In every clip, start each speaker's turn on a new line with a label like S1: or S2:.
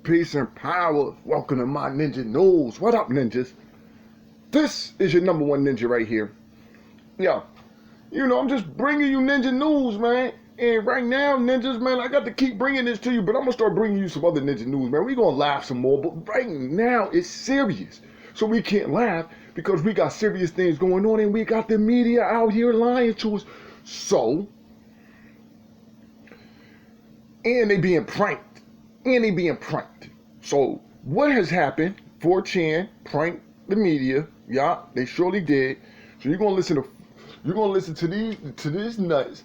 S1: peace, and power. Welcome to my Ninja News. What up, ninjas? This is your number one ninja right here. Yeah, I'm just bringing you ninja news, man. And right now, ninjas, man, I got to keep bringing this to you, but I'm going to start bringing you some other ninja news, man. We're going to laugh some more, but right now, it's serious. So we can't laugh because we got serious things going on, and we got the media out here lying to us. So, and they being pranked. So what has happened? 4chan pranked the media. Yeah, they surely did. So you're gonna listen to these nuts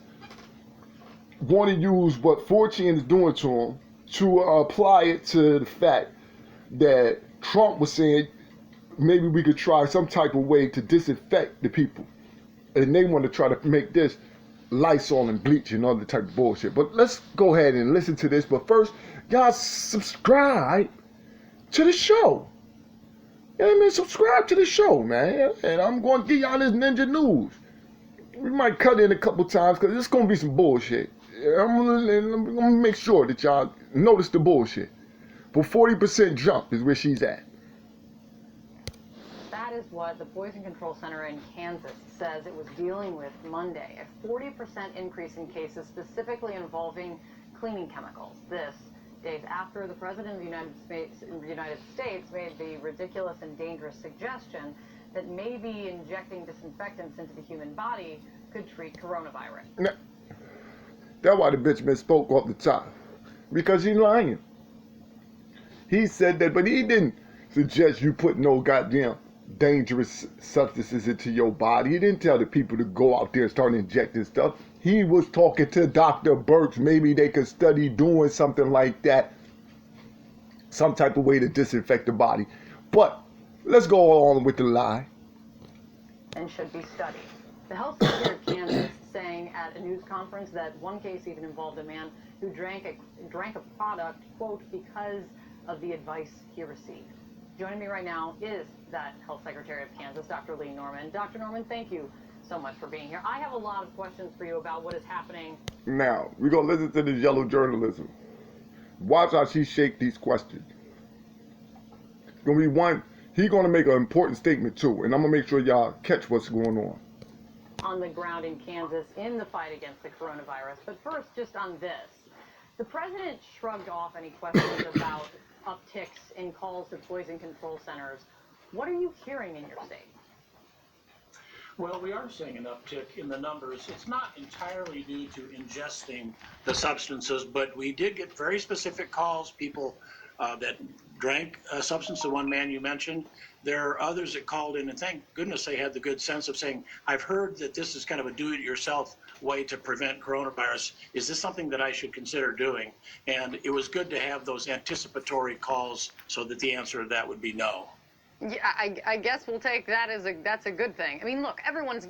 S1: want to use what 4chan is doing to them to apply it to the fact that Trump was saying maybe we could try some type of way to disinfect the people, and they want to try to make this Lysol and bleach and all the type of bullshit. But let's go ahead and listen to this. But first, y'all subscribe to the show. You know what I mean? Subscribe to the show, man. And I'm going to give y'all this ninja news. We might cut in a couple times because it's going to be some bullshit. I'm going to make sure that y'all notice the bullshit. But 40% jump is where she's at.
S2: That is what the Poison Control Center in Kansas says it was dealing with Monday. A 40% increase in cases specifically involving cleaning chemicals. This days after the President of the United States made the ridiculous and dangerous suggestion that maybe injecting disinfectants into the human body could treat coronavirus.
S1: Now, that's why the bitch misspoke off the top. Because he's lying. He said that, but he didn't suggest you put no goddamn dangerous substances into your body. He didn't tell the people to go out there and start injecting stuff. He was talking to Dr. Burks. Maybe they could study doing something like that. Some type of way to disinfect the body. But let's go on with the lie.
S2: And should be studied. The health secretary of Kansas saying at a news conference that one case even involved a man who drank a product, quote, because of the advice he received. Joining me right now is that health secretary of Kansas, Dr. Lee Norman. Dr. Norman, thank you so much for being here. I have a lot of questions for you about what is happening.
S1: Now, we're going to listen to this yellow journalism. Watch how she shake these questions. It's going to be one. He's going to make an important statement too, and I'm going to make sure y'all catch what's going
S2: on the ground in Kansas in the fight against the coronavirus. But first, just on this, the president shrugged off any questions about upticks in calls to poison control centers. What are you hearing in your state?
S3: Well, we are seeing an uptick in the numbers. It's not entirely due to ingesting the substances, but we did get very specific calls, people that drank a substance, the one man you mentioned. There are others that called in, and thank goodness they had the good sense of saying, I've heard that this is kind of a do-it-yourself way to prevent coronavirus. Is this something that I should consider doing? And it was good to have those anticipatory calls so that the answer to that would be no.
S2: Yeah, I guess we'll take that as that's a good thing. I mean, look, everyone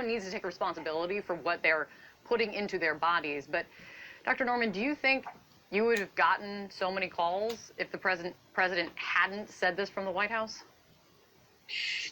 S2: needs to take responsibility for what they're putting into their bodies. But Dr. Norman, do you think you would have gotten so many calls if the president hadn't said this from the White House?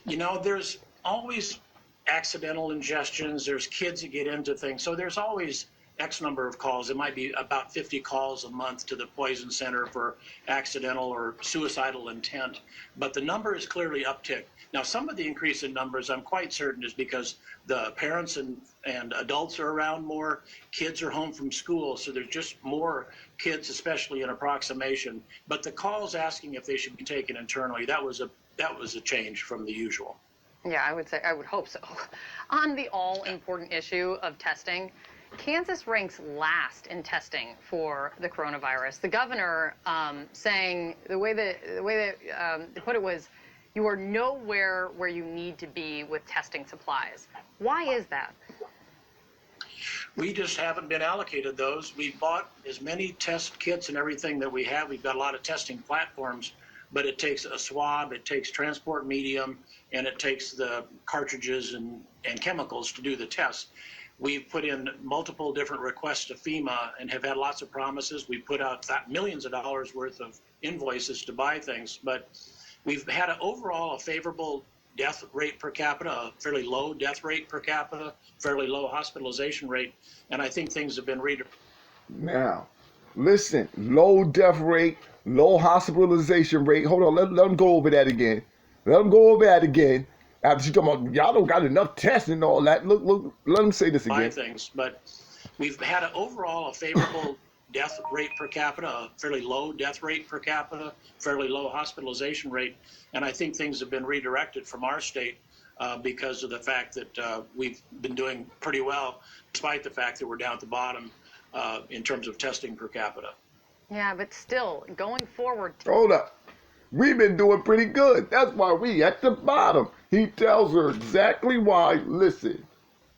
S3: You know, there's always accidental ingestions. There's kids that get into things. So there's always X number of calls. It might be about 50 calls a month to the Poison Center for accidental or suicidal intent. But the number is clearly uptick. Now, some of the increase in numbers, I'm quite certain, is because the parents and adults are around more. Kids are home from school, so there's just more kids, especially in approximation. But the calls asking if they should be taken internally, that was a change from the usual.
S2: Yeah, I would hope so. On the all-important issue of testing, Kansas ranks last in testing for the coronavirus. The governor saying the way that they put it was, you are nowhere where you need to be with testing supplies. Why is that?
S3: We just haven't been allocated those. We bought as many test kits and everything that we have. We've got a lot of testing platforms, but it takes a swab, it takes transport medium, and it takes the cartridges and chemicals to do the tests. We've put in multiple different requests to FEMA and have had lots of promises. We put out millions of dollars worth of invoices to buy things, but we've had overall a favorable death rate per capita, a fairly low death rate per capita, fairly low hospitalization rate, and I think things have been
S1: Now, listen, low death rate, low hospitalization rate. Hold on, let them go over that again. Let them go over that again. After she talking about y'all don't got enough testing and all that. Look, let them say this again.
S3: Things, but we've had overall a favorable death rate per capita, a fairly low death rate per capita, fairly low hospitalization rate, and I think things have been redirected from our state because of the fact that we've been doing pretty well, despite the fact that we're down at the bottom in terms of testing per capita.
S2: Yeah, but still, going forward.
S1: Hold up. We've been doing pretty good. That's why we at the bottom. He tells her exactly why. Listen,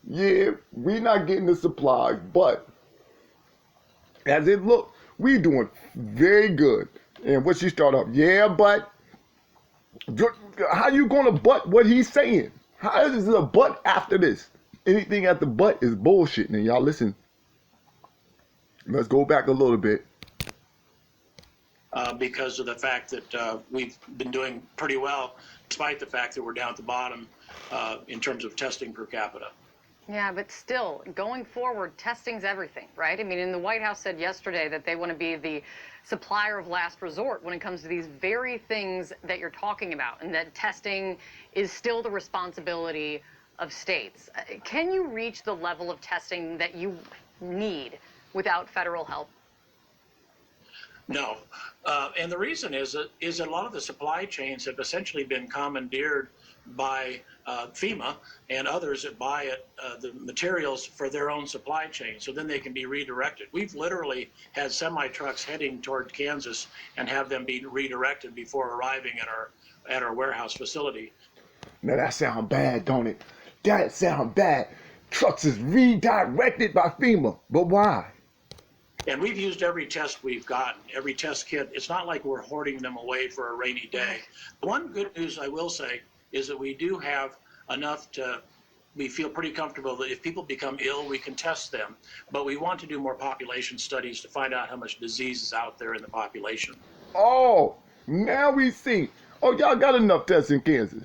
S1: yeah, we not getting the supply, but as it look, we doing very good. And what she start off, yeah, but how you gonna butt what he's saying? How is it a butt after this? Anything at the butt is bullshit. And y'all listen. Let's go back a little bit.
S3: Because of the fact that we've been doing pretty well, despite the fact that we're down at the bottom in terms of testing per capita.
S2: Yeah, but still, going forward, testing's everything, right? I mean, and the White House said yesterday that they want to be the supplier of last resort when it comes to these very things that you're talking about, and that testing is still the responsibility of states. Can you reach the level of testing that you need without federal help?
S3: No. And the reason is that a lot of the supply chains have essentially been commandeered by FEMA and others that buy the materials for their own supply chain, so then they can be redirected. We've literally had semi-trucks heading toward Kansas and have them be redirected before arriving at our warehouse facility.
S1: Now that sound bad, don't it? That sound bad. Trucks is redirected by FEMA, but why?
S3: And we've used every test we've gotten, every test kit. It's not like we're hoarding them away for a rainy day. The one good news I will say is that we do have enough we feel pretty comfortable that if people become ill, we can test them. But we want to do more population studies to find out how much disease is out there in the population.
S1: Oh, now we see. Oh, y'all got enough tests in Kansas.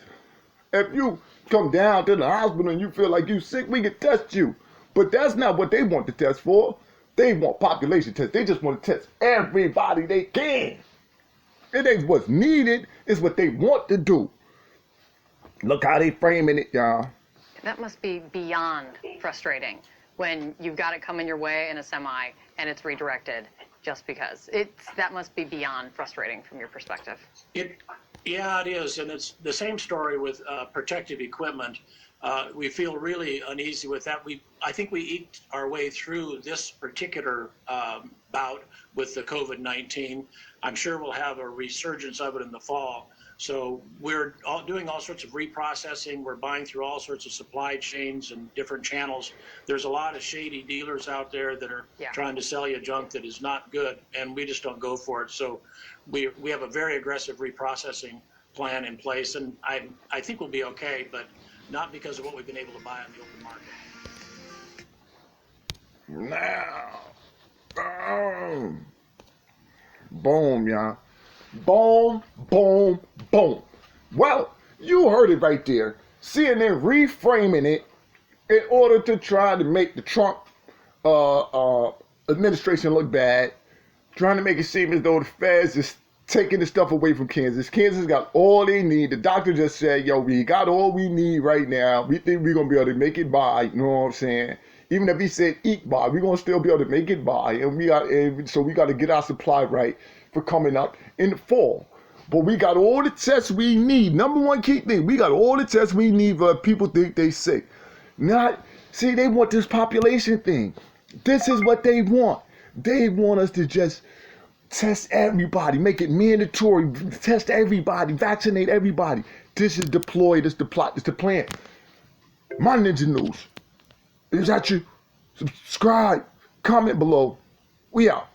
S1: If you come down to the hospital and you feel like you sick, we can test you. But that's not what they want to test for. They want population tests. They just want to test everybody they can. It ain't what's needed. It's what they want to do. Look how they framing it, y'all.
S2: That must be beyond frustrating when you've got it coming your way in a semi and it's redirected just because. That must be beyond frustrating from your perspective.
S3: Yeah, it is. And it's the same story with protective equipment. We feel really uneasy with that. I think we eked our way through this particular bout with the COVID-19. I'm sure we'll have a resurgence of it in the fall. So we're doing all sorts of reprocessing. We're buying through all sorts of supply chains and different channels. There's a lot of shady dealers out there that are trying to sell you junk that is not good, and we just don't go for it. So we have a very aggressive reprocessing plan in place, and I think we'll be okay, but not because of what we've been able to buy on the open market.
S1: Now, boom, y'all. Boom, boom, boom. Well, you heard it right there. CNN reframing it in order to try to make the Trump administration look bad, trying to make it seem as though the feds is taking the stuff away from Kansas. Kansas got all they need. The doctor just said, yo, we got all we need right now. We think we're going to be able to make it by. You know what I'm saying? Even if he said eat by, we're going to still be able to make it by. And so we got to get our supply right for coming up in the fall. But we got all the tests we need. Number one key thing, we got all the tests we need for people think they sick. See, they want this population thing. This is what they want. They want us to just test everybody, make it mandatory, test everybody, vaccinate everybody. This is deployed, this is the plot, this is the plan. My Ninja News. Is that you? Subscribe, comment below. We out.